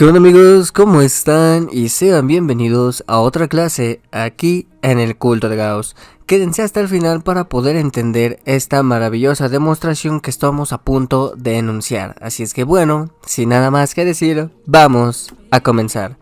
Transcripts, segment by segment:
¿Qué onda amigos? ¿Cómo están? Y sean bienvenidos a otra clase aquí en el Culto de Gauss. Quédense hasta el final para poder entender esta maravillosa demostración que estamos a punto de enunciar. Así es que bueno, sin nada más que decir, vamos a comenzar.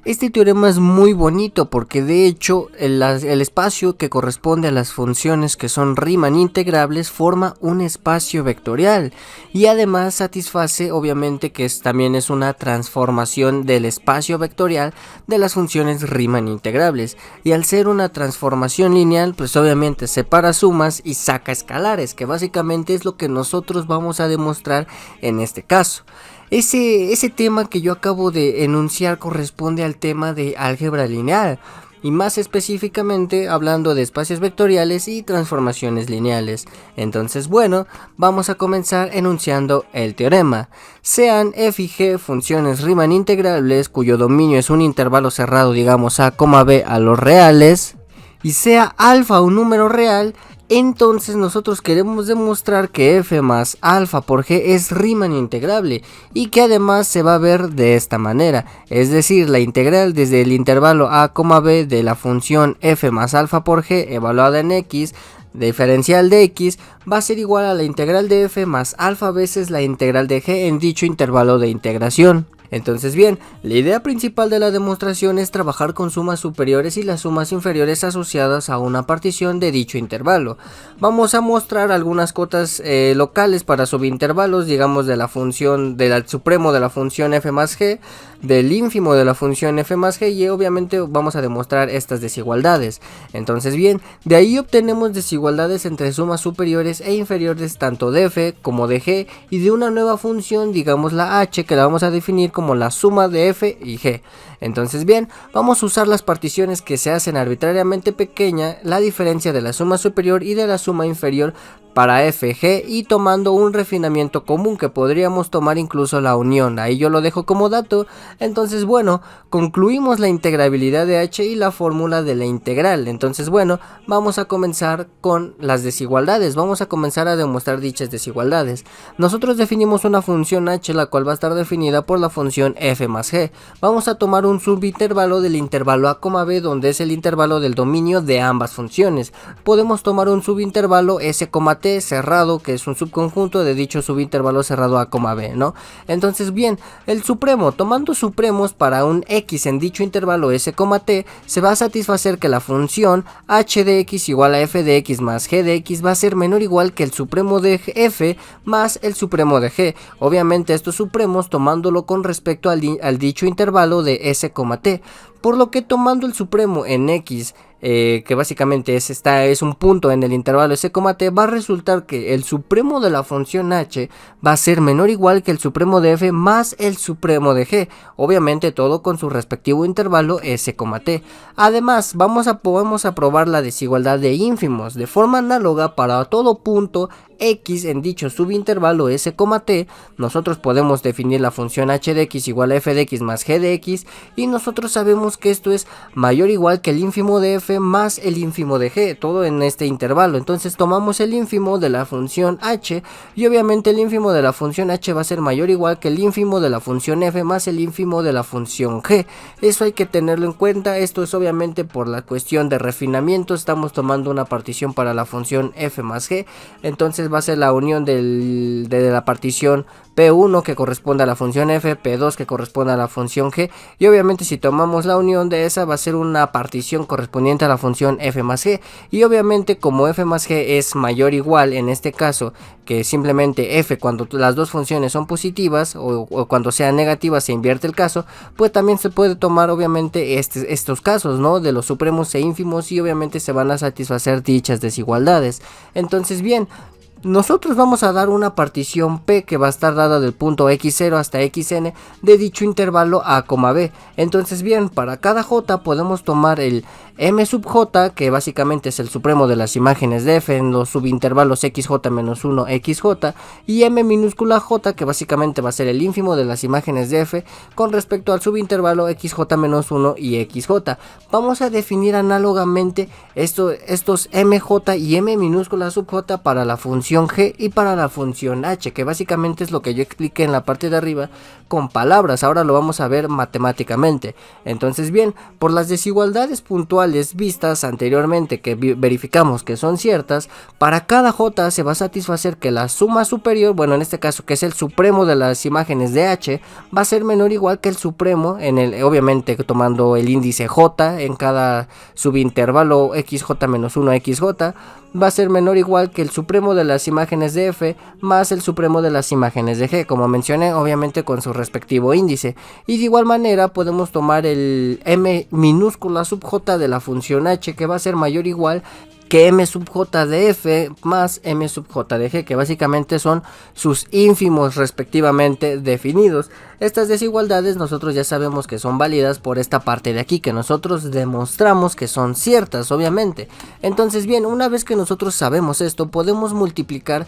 Este teorema es muy bonito porque de hecho el espacio que corresponde a las funciones que son Riemann integrables forma un espacio vectorial y además satisface obviamente que también es una transformación del espacio vectorial de las funciones Riemann integrables, y al ser una transformación lineal pues obviamente separa sumas y saca escalares, que básicamente es lo que nosotros vamos a demostrar en este caso. Ese tema que yo acabo de enunciar corresponde al tema de álgebra lineal, y más específicamente hablando de espacios vectoriales y transformaciones lineales. Entonces bueno, vamos a comenzar enunciando el teorema. Sean f y g funciones Riemann integrables cuyo dominio es un intervalo cerrado, digamos a, b a los reales, y sea alfa un número real, entonces nosotros queremos demostrar que f más alfa por g es Riemann integrable y que además se va a ver de esta manera, es decir, la integral desde el intervalo a, b de la función f más alfa por g evaluada en x diferencial de x va a ser igual a la integral de f más alfa veces la integral de g en dicho intervalo de integración. Entonces bien, la idea principal de la demostración es trabajar con sumas superiores y las sumas inferiores asociadas a una partición de dicho intervalo. Vamos a mostrar algunas cotas locales para subintervalos, digamos de la función del supremo de la función f más g, del ínfimo de la función f más g, y obviamente vamos a demostrar estas desigualdades. Entonces bien, de ahí obtenemos desigualdades entre sumas superiores e inferiores tanto de f como de g y de una nueva función, digamos la h, que la vamos a definir como la suma de f y g. Entonces bien, vamos a usar las particiones que se hacen arbitrariamente pequeña, la diferencia de la suma superior y de la suma inferior para f, g, y tomando un refinamiento común que podríamos tomar incluso la unión, ahí yo lo dejo como dato. Entonces bueno, concluimos la integrabilidad de h y la fórmula de la integral. Entonces bueno, vamos a comenzar con las desigualdades, vamos a comenzar a demostrar dichas desigualdades. Nosotros definimos una función h la cual va a estar definida por la función f más g. Vamos a tomar un subintervalo del intervalo a, b donde es el intervalo del dominio de ambas funciones. Podemos tomar un subintervalo s, t cerrado que es un subconjunto de dicho subintervalo cerrado a, b, ¿no? Entonces bien, el supremo, tomando supremos para un x en dicho intervalo s, t, se va a satisfacer que la función h de x igual a f de x más g de x va a ser menor o igual que el supremo de f más el supremo de g. Obviamente estos supremos tomándolo con respecto al dicho intervalo de s, t, por lo que tomando el supremo en x, que básicamente es un punto en el intervalo s, t, va a resultar que el supremo de la función h va a ser menor o igual que el supremo de f más el supremo de g, obviamente todo con su respectivo intervalo s, t. Además podemos probar la desigualdad de ínfimos de forma análoga para todo punto x en dicho subintervalo s, t. Nosotros podemos definir la función h de x igual a f de x más g de x, y nosotros sabemos que esto es mayor o igual que el ínfimo de f más el ínfimo de g, todo en este intervalo. Entonces tomamos el ínfimo de la función h y obviamente el ínfimo de la función h va a ser mayor o igual que el ínfimo de la función f más el ínfimo de la función g. Eso hay que tenerlo en cuenta. Esto es obviamente por la cuestión de refinamiento, estamos tomando una partición para la función f más g, entonces va a ser la unión de la partición P1 que corresponde a la función f, P2 que corresponde a la función g, y obviamente si tomamos la unión de esa va a ser una partición correspondiente a la función f más g, y obviamente como f más g es mayor o igual en este caso que simplemente f cuando las dos funciones son positivas o cuando sean negativas se invierte el caso, pues también se puede tomar obviamente estos casos, ¿no?, de los supremos e ínfimos, y obviamente se van a satisfacer dichas desigualdades. Entonces bien, nosotros vamos a dar una partición P que va a estar dada del punto x0 hasta xn de dicho intervalo a, b. Entonces bien, para cada j podemos tomar el m sub j, que básicamente es el supremo de las imágenes de f en los subintervalos xj-1 xj, y m minúscula j, que básicamente va a ser el ínfimo de las imágenes de f con respecto al subintervalo xj-1 y xj. Vamos a definir análogamente estos mj y m minúscula sub j para la función función g y para la función h, que básicamente es lo que yo expliqué en la parte de arriba con palabras. Ahora lo vamos a ver matemáticamente. Entonces bien, por las desigualdades puntuales vistas anteriormente que verificamos que son ciertas, para cada j se va a satisfacer que la suma superior, bueno, en este caso que es el supremo de las imágenes de h, va a ser menor o igual que el supremo en el, obviamente tomando el índice j en cada subintervalo xj-1 xj, va a ser menor o igual que el supremo de las imágenes de f más el supremo de las imágenes de g, como mencioné, obviamente con su respectivo índice. Y de igual manera podemos tomar el m minúscula sub j de la función h, que va a ser mayor o igual que m sub j de f más m sub j de g, que básicamente son sus ínfimos respectivamente definidos. Estas desigualdades nosotros ya sabemos que son válidas por esta parte de aquí, que nosotros demostramos que son ciertas, obviamente. Entonces bien, una vez que nosotros sabemos esto, podemos multiplicar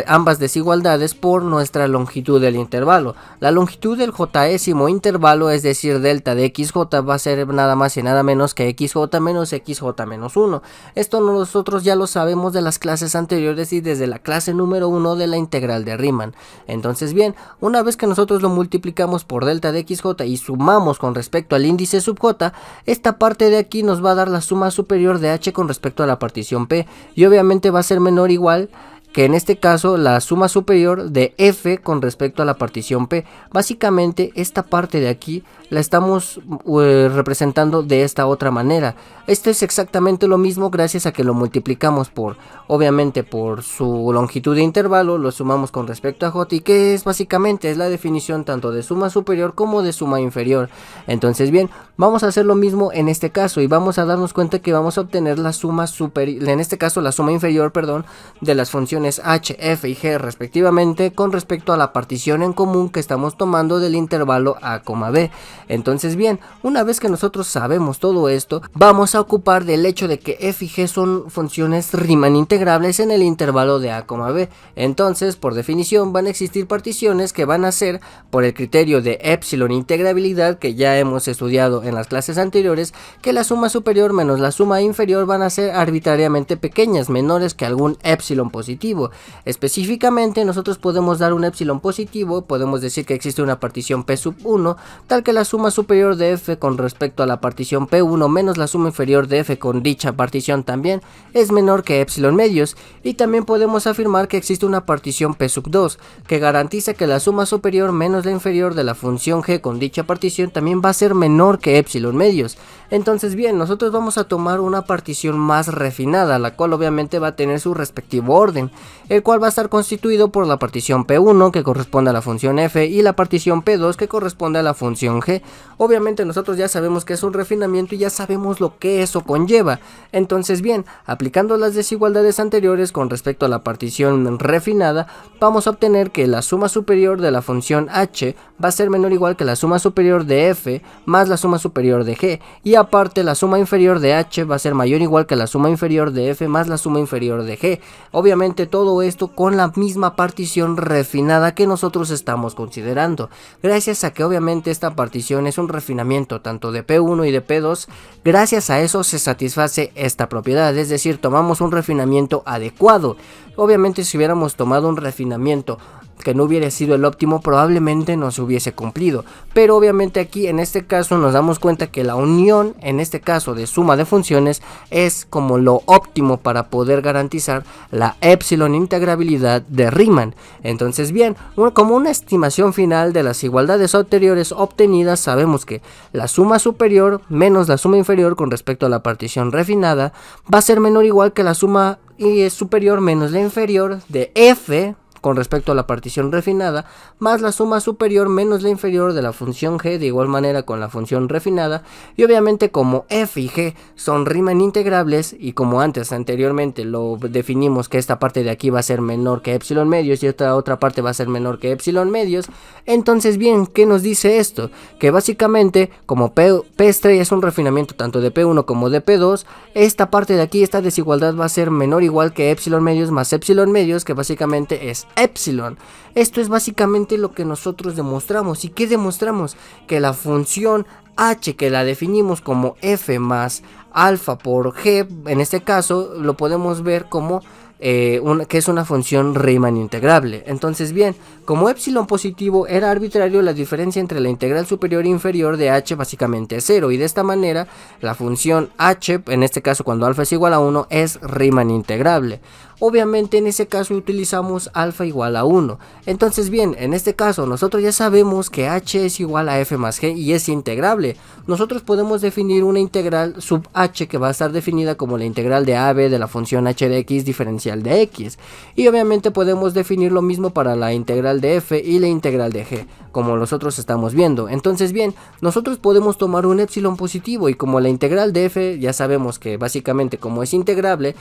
ambas desigualdades por nuestra longitud del intervalo. La longitud del jésimo intervalo, es decir, delta de xj, va a ser nada más y nada menos que xj menos xj menos 1. Esto nosotros ya lo sabemos de las clases anteriores y desde la clase número 1 de la integral de Riemann. Entonces bien, una vez que nosotros lo multiplicamos por delta de xj y sumamos con respecto al índice sub j, esta parte de aquí nos va a dar la suma superior de h con respecto a la partición p, y obviamente va a ser menor o igual que en este caso la suma superior de f con respecto a la partición p. Básicamente esta parte de aquí la estamos representando de esta otra manera. Esto es exactamente lo mismo gracias a que lo multiplicamos por, obviamente por su longitud de intervalo, lo sumamos con respecto a j, y que es básicamente es la definición tanto de suma superior como de suma inferior. Entonces bien, vamos a hacer lo mismo en este caso y vamos a darnos cuenta que vamos a obtener la suma superior, en este caso la suma inferior, perdón, de las funciones h, f y g respectivamente con respecto a la partición en común que estamos tomando del intervalo a, b. Entonces bien, una vez que nosotros sabemos todo esto, vamos a ocupar del hecho de que f y g son funciones Riemann integrables en el intervalo de a, b. Entonces, por definición, van a existir particiones que van a ser, por el criterio de epsilon integrabilidad que ya hemos estudiado en las clases anteriores, que la suma superior menos la suma inferior van a ser arbitrariamente pequeñas, menores que algún epsilon positivo. Específicamente, nosotros podemos dar un epsilon positivo, podemos decir que existe una partición p sub 1, tal que la suma superior de f con respecto a la partición p1 menos la suma inferior de f con dicha partición también es menor que epsilon medios, y también podemos afirmar que existe una partición p sub 2 que garantiza que la suma superior menos la inferior de la función g con dicha partición también va a ser menor que epsilon medios. Entonces bien, nosotros vamos a tomar una partición más refinada, la cual obviamente va a tener su respectivo orden, el cual va a estar constituido por la partición p1 que corresponde a la función f y la partición p2 que corresponde a la función g. Obviamente nosotros ya sabemos que es un refinamiento y ya sabemos lo que eso conlleva. Entonces bien, aplicando las desigualdades anteriores con respecto a la partición refinada, vamos a obtener que la suma superior de la función h va a ser menor o igual que la suma superior de f más la suma superior de g, y aparte la suma inferior de h va a ser mayor o igual que la suma inferior de f más la suma inferior de g. Obviamente todo esto con la misma partición refinada que nosotros estamos considerando. Gracias a que obviamente esta partición es un refinamiento tanto de P1 y de P2, gracias a eso se satisface esta propiedad, es decir, tomamos un refinamiento adecuado. Obviamente si hubiéramos tomado un refinamiento que no hubiera sido el óptimo, probablemente no se hubiese cumplido, pero obviamente aquí en este caso nos damos cuenta que la unión, en este caso de suma de funciones, es como lo óptimo para poder garantizar la epsilon integrabilidad de Riemann. Entonces bien, como una estimación final de las igualdades anteriores obtenidas, sabemos que la suma superior menos la suma inferior con respecto a la partición refinada va a ser menor o igual que la suma superior menos la inferior de f con respecto a la partición refinada, más la suma superior menos la inferior de la función g, de igual manera con la función refinada, y obviamente como f y g son Riemann integrables, y como anteriormente lo definimos que esta parte de aquí va a ser menor que epsilon medios y esta otra parte va a ser menor que epsilon medios, entonces bien, ¿qué nos dice esto? Que básicamente, como P estrella es un refinamiento tanto de P1 como de P2, esta parte de aquí, esta desigualdad va a ser menor o igual que epsilon medios más epsilon medios, que básicamente es epsilon. Esto es básicamente lo que nosotros demostramos. ¿Y qué demostramos? Que la función h, que la definimos como f más alfa por g, en este caso lo podemos ver como que es una función Riemann integrable. Entonces bien, como epsilon positivo era arbitrario, la diferencia entre la integral superior e inferior de h básicamente es 0, y de esta manera la función h, en este caso cuando alfa es igual a 1, es Riemann integrable. Obviamente en ese caso utilizamos alfa igual a 1. Entonces bien, en este caso nosotros ya sabemos que h es igual a f más g y es integrable. Nosotros podemos definir una integral sub h que va a estar definida como la integral de a b de la función h de x diferencial de x. Y obviamente podemos definir lo mismo para la integral de f y la integral de g, como nosotros estamos viendo. Entonces bien, nosotros podemos tomar un epsilon positivo, y como la integral de f ya sabemos que básicamente como es integrable,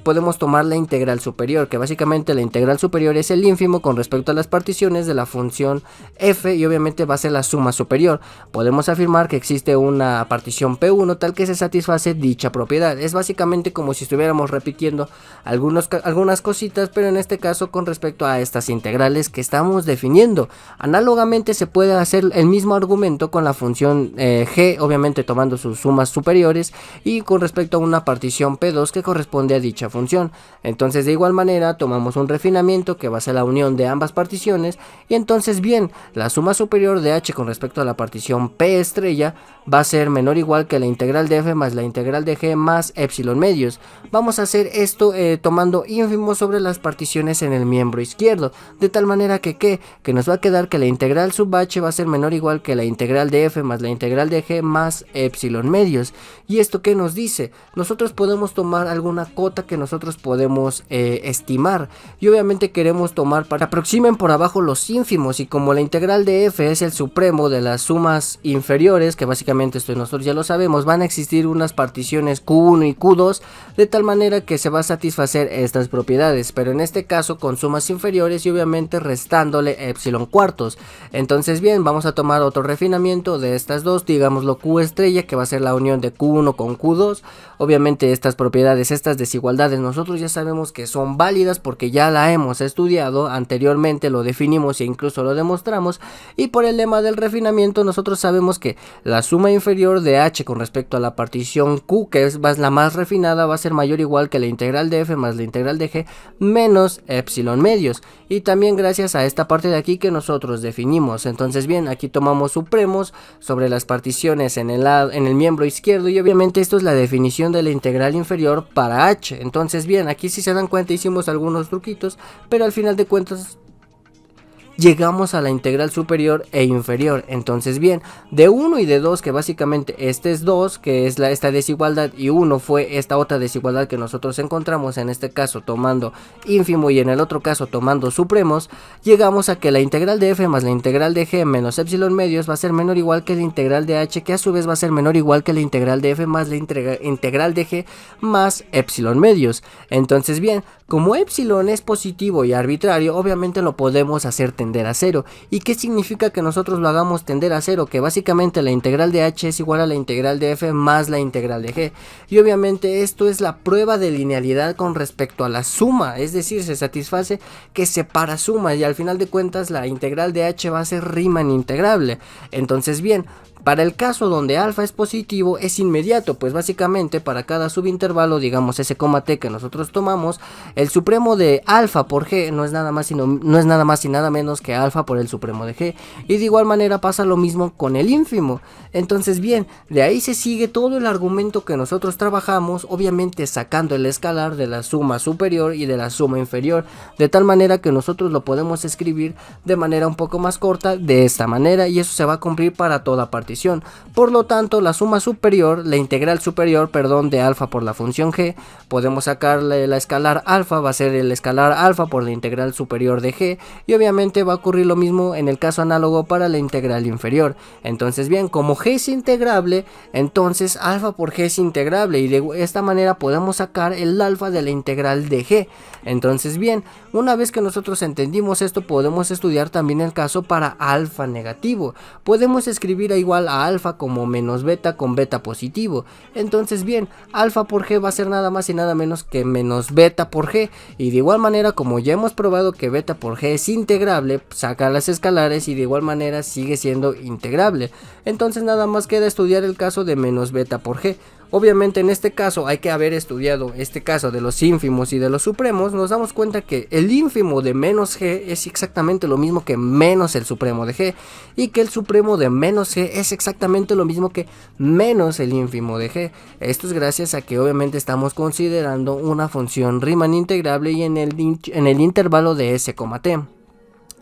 podemos tomar la integral superior, que básicamente la integral superior es el ínfimo con respecto a las particiones de la función f, y obviamente va a ser la suma superior. Podemos afirmar que existe una partición P1 tal que se satisface dicha propiedad. Es básicamente como si estuviéramos repitiendo algunas cositas, pero en este caso con respecto a estas integrales que estamos definiendo. Análogamente se puede hacer el mismo argumento con la función g, obviamente tomando sus sumas superiores, y con respecto a una partición P2 que corresponde a dicha función. Entonces de igual manera tomamos un refinamiento que va a ser la unión de ambas particiones, y entonces bien, la suma superior de h con respecto a la partición P estrella va a ser menor o igual que la integral de f más la integral de g más epsilon medios. Vamos a hacer esto tomando ínfimos sobre las particiones en el miembro izquierdo, de tal manera que nos va a quedar que la integral sub h va a ser menor o igual que la integral de f más la integral de g más epsilon medios. ¿Y esto qué nos dice? Nosotros podemos tomar alguna cota que nosotros podemos estimar, y obviamente queremos tomar para que aproximen por abajo los ínfimos, y como la integral de f es el supremo de las sumas inferiores, que básicamente esto nosotros ya lo sabemos, van a existir unas particiones q1 y q2 de tal manera que se va a satisfacer estas propiedades, pero en este caso con sumas inferiores y obviamente restándole epsilon cuartos. Entonces bien, vamos a tomar otro refinamiento de estas dos, digámoslo q estrella, que va a ser la unión de q1 con q2. Obviamente estas propiedades, estas desigualdades, nosotros ya sabemos que son válidas porque ya la hemos estudiado anteriormente, lo definimos e incluso lo demostramos, y por el lema del refinamiento nosotros sabemos que la suma inferior de h con respecto a la partición q, que es la más refinada, va a ser mayor o igual que la integral de f más la integral de g menos epsilon medios, y también gracias a esta parte de aquí que nosotros definimos. Entonces bien, aquí tomamos supremos sobre las particiones en el miembro izquierdo, y obviamente esto es la definición de la integral inferior para h. Entonces bien, aquí si se dan cuenta hicimos algunos truquitos, pero al final de cuentas llegamos a la integral superior e inferior. Entonces bien, de 1 y de 2, que básicamente este es 2, que es esta desigualdad, y 1 fue esta otra desigualdad que nosotros encontramos, en este caso tomando ínfimo y en el otro caso tomando supremos, llegamos a que la integral de f más la integral de g menos epsilon medios va a ser menor o igual que la integral de h, que a su vez va a ser menor o igual que la integral de f más la integral de g más epsilon medios. Entonces bien, como epsilon es positivo y arbitrario, obviamente lo podemos hacer tender a 0. ¿Y qué significa que nosotros lo hagamos tender a 0? Que básicamente la integral de h es igual a la integral de f más la integral de g. Y obviamente esto es la prueba de linealidad con respecto a la suma, es decir, se satisface que separa suma, y al final de cuentas la integral de h va a ser Riemann integrable. Entonces bien, para el caso donde alfa es positivo es inmediato, pues básicamente para cada subintervalo, digamos s, t que nosotros tomamos, el supremo de alfa por g no es nada más y nada menos que alfa por el supremo de g, y de igual manera pasa lo mismo con el ínfimo. Entonces bien, de ahí se sigue todo el argumento que nosotros trabajamos, obviamente sacando el escalar de la suma superior y de la suma inferior, de tal manera que nosotros lo podemos escribir de manera un poco más corta de esta manera, y eso se va a cumplir para toda partición. Por lo tanto, la suma superior, la integral superior, de alfa por la función g, podemos sacarle la escalar alfa, va a ser el escalar alfa por la integral superior de g, y obviamente va a ocurrir lo mismo en el caso análogo para la integral inferior. Entonces bien, como g es integrable, entonces alfa por g es integrable, y de esta manera podemos sacar el alfa de la integral de g. Entonces bien, una vez que nosotros entendimos esto, podemos estudiar también el caso para alfa negativo. Podemos escribir a igual a alfa como menos beta con beta positivo. Entonces bien, alfa por g va a ser nada más y nada menos que menos beta por g, y de igual manera, como ya hemos probado que beta por g es integrable, saca las escalares y de igual manera sigue siendo integrable. Entonces nada más queda estudiar el caso de menos beta por g. Obviamente en este caso hay que haber estudiado este caso de los ínfimos y de los supremos. Nos damos cuenta que el ínfimo de menos g es exactamente lo mismo que menos el supremo de g, y que el supremo de menos g es exactamente lo mismo que menos el ínfimo de g. Esto es gracias a que obviamente estamos considerando una función Riemann integrable y en el intervalo de s, t.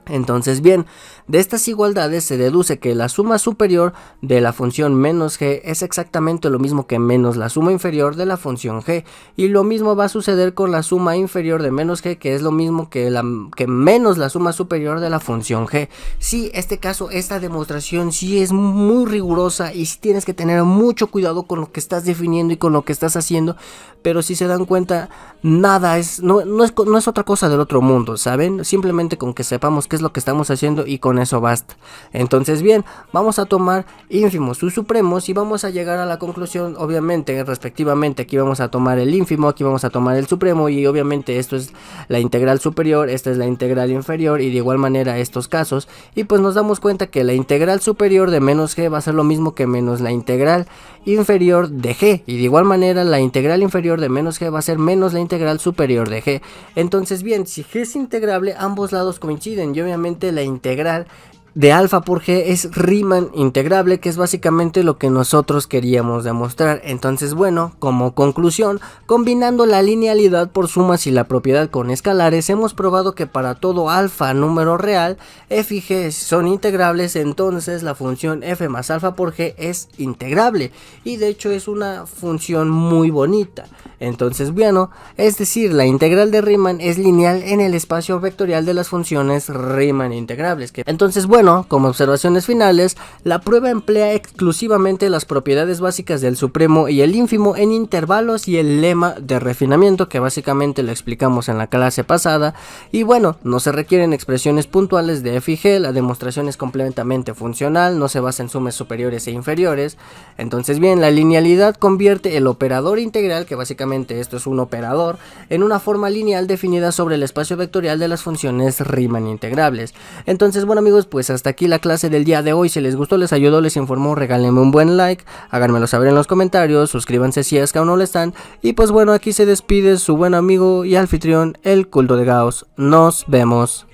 Entonces bien, de estas igualdades se deduce que la suma superior de la función menos g es exactamente lo mismo que menos la suma inferior de la función g, y lo mismo va a suceder con la suma inferior de menos g, que es lo mismo que menos la suma superior de la función g. Sí, esta demostración sí es muy rigurosa y sí tienes que tener mucho cuidado con lo que estás definiendo y con lo que estás haciendo, pero si se dan cuenta, nada no es otra cosa del otro mundo, ¿saben? Simplemente con que sepamos qué es lo que estamos haciendo y con eso basta. Entonces bien, vamos a tomar ínfimos y supremos y vamos a llegar a la conclusión, obviamente, respectivamente. Aquí vamos a tomar el ínfimo, aquí vamos a tomar el supremo, y obviamente esto es la integral superior, esta es la integral inferior, y de igual manera estos casos, y pues nos damos cuenta que la integral superior de menos g va a ser lo mismo que menos la integral inferior de g, y de igual manera la integral inferior de menos g va a ser menos la integral superior de g. Entonces bien, si g es integrable, ambos lados coinciden, y obviamente la integral de alfa por g es Riemann integrable, que es básicamente lo que nosotros queríamos demostrar. Entonces bueno, como conclusión, combinando la linealidad por sumas y la propiedad con escalares, hemos probado que para todo alfa número real, f y g son integrables. Entonces la función f más alfa por g es integrable, y de hecho es una función muy bonita. Entonces bueno, es decir, la integral de Riemann es lineal en el espacio vectorial de las funciones Riemann integrables. Entonces bueno, como observaciones finales, la prueba emplea exclusivamente las propiedades básicas del supremo y el ínfimo en intervalos y el lema de refinamiento, que básicamente lo explicamos en la clase pasada. Y bueno, no se requieren expresiones puntuales de f y g, la demostración es completamente funcional, no se basa en sumas superiores e inferiores. Entonces bien, la linealidad convierte el operador integral, que básicamente esto es un operador, en una forma lineal definida sobre el espacio vectorial de las funciones Riemann integrables. Entonces bueno amigos, pues hasta aquí la clase del día de hoy. Si les gustó, les ayudó, les informó, regálenme un buen like, háganmelo saber en los comentarios, suscríbanse si es que aún no lo están, y pues bueno, aquí se despide su buen amigo y anfitrión, el Culto de Gauss. Nos vemos.